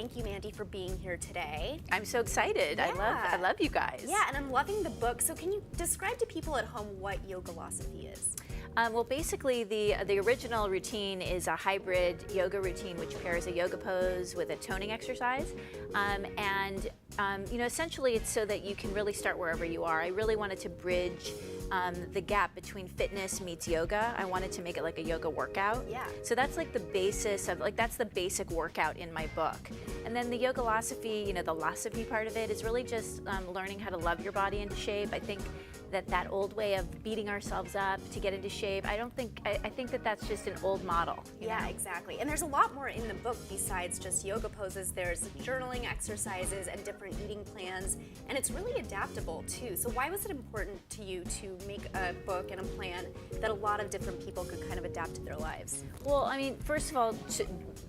thank you, Mandy, for being here today. I'm so excited. Yeah. I love you guys. Yeah, and I'm loving the book. So can you describe to people at home what Yogalosophy is? Well, basically, the original routine is a hybrid yoga routine, which pairs a yoga pose with a toning exercise, essentially, it's so that you can really start wherever you are. I really wanted to bridge the gap between fitness meets yoga. I wanted to make it like a yoga workout. Yeah. So that's like the basis of, that's the basic workout in my book. And then the Yogalosophy, the losophy part of it is really just learning how to love your body into shape. I think that old way of beating ourselves up to get into shape, I think that that's just an old model. Yeah, know? Exactly. And there's a lot more in the book besides just yoga poses. There's journaling exercises and different eating plans, and it's really adaptable too. So why was it important to you to make a book and a plan that a lot of different people could kind of adapt to their lives? Well, I mean, first of all,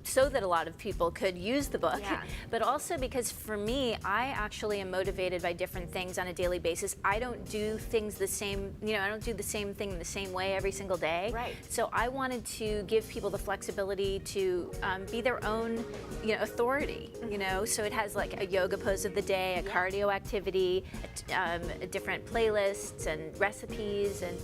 so that a lot of people could use the book, yeah. But also because for me, I actually am motivated by different things on a daily basis. I don't do things the same, I don't do the same thing the same way every single day. Right. So I wanted to give people the flexibility to be their own, authority, So it has like a yoga pose of the day, a cardio activity, different playlists and recipes, and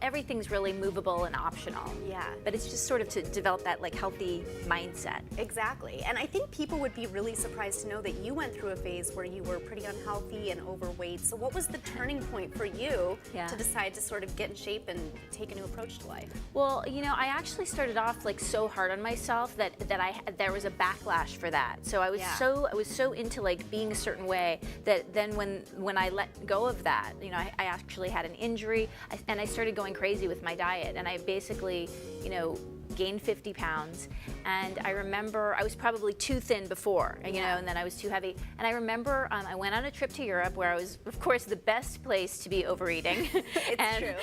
everything's really movable and optional. Yeah. But it's just sort of to develop that like healthy mindset. Exactly. And I think people would be really surprised to know that you went through a phase where you were pretty unhealthy and overweight. So what was the turning point for you to decide to sort of get in shape and take a new approach to life? Well, I actually started off like so hard on myself that there was a backlash for that. So I was so into like being a certain way that then when I let go of that, I actually had an injury and I started going crazy with my diet, and I basically, gained 50 pounds. And I remember I was probably too thin before, and then I was too heavy. And I remember I went on a trip to Europe where I was, of course, the best place to be overeating. It's true.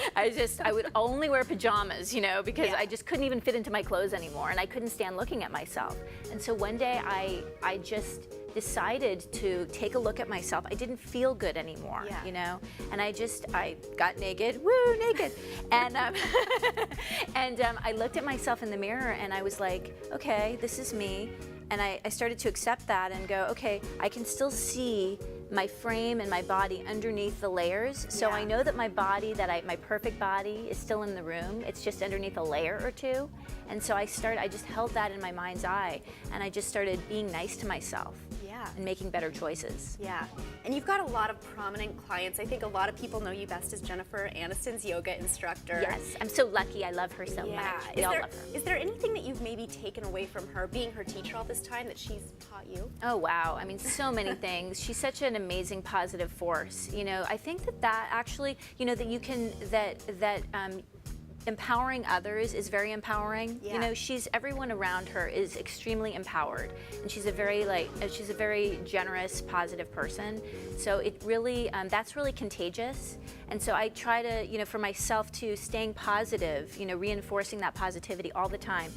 I would only wear pajamas, because I just couldn't even fit into my clothes anymore, and I couldn't stand looking at myself. And so one day I just decided to take a look at myself. I didn't feel good anymore, and I got naked, woo, naked, and I looked at myself in the mirror and I was like, okay, this is me, and I started to accept that and go, okay, I can still see my frame and my body underneath the layers, so I know that my body, my perfect body is still in the room. It's just underneath a layer or two. And so I just held that in my mind's eye, and I just started being nice to myself. And making better choices. Yeah, and you've got a lot of prominent clients. I think a lot of people know you best as Jennifer Aniston's yoga instructor. Yes, I'm so lucky. I love her so much. We all love her. Is there anything that you've maybe taken away from her, being her teacher all this time, that she's taught you? Oh wow, I mean, so many things. She's such an amazing positive force. I think that actually, that you can, empowering others is very empowering. Everyone around her is extremely empowered, and she's a very generous, positive person. So it really, that's really contagious. And so I try to, for myself too, staying positive, reinforcing that positivity all the time.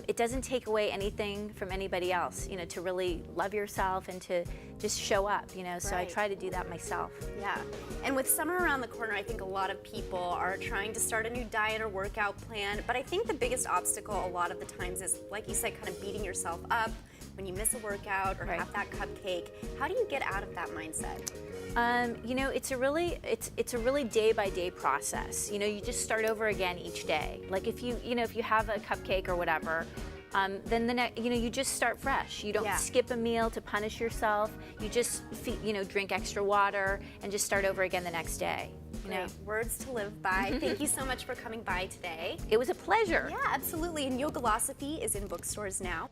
It doesn't take away anything from anybody else, to really love yourself and to just show up, so I try to do that myself. Yeah, and with summer around the corner, I think a lot of people are trying to start a new diet or workout plan, but I think the biggest obstacle a lot of the times is, like you said, kind of beating yourself up when you miss a workout or have that cupcake. How do you get out of that mindset? It's a really day-by-day process. You just start over again each day. Like if you have a cupcake or whatever, then you just start fresh. You don't skip a meal to punish yourself. You just drink extra water and just start over again the next day. Words to live by. Thank you so much for coming by today. It was a pleasure. Yeah, absolutely. And Yogalosophy is in bookstores now.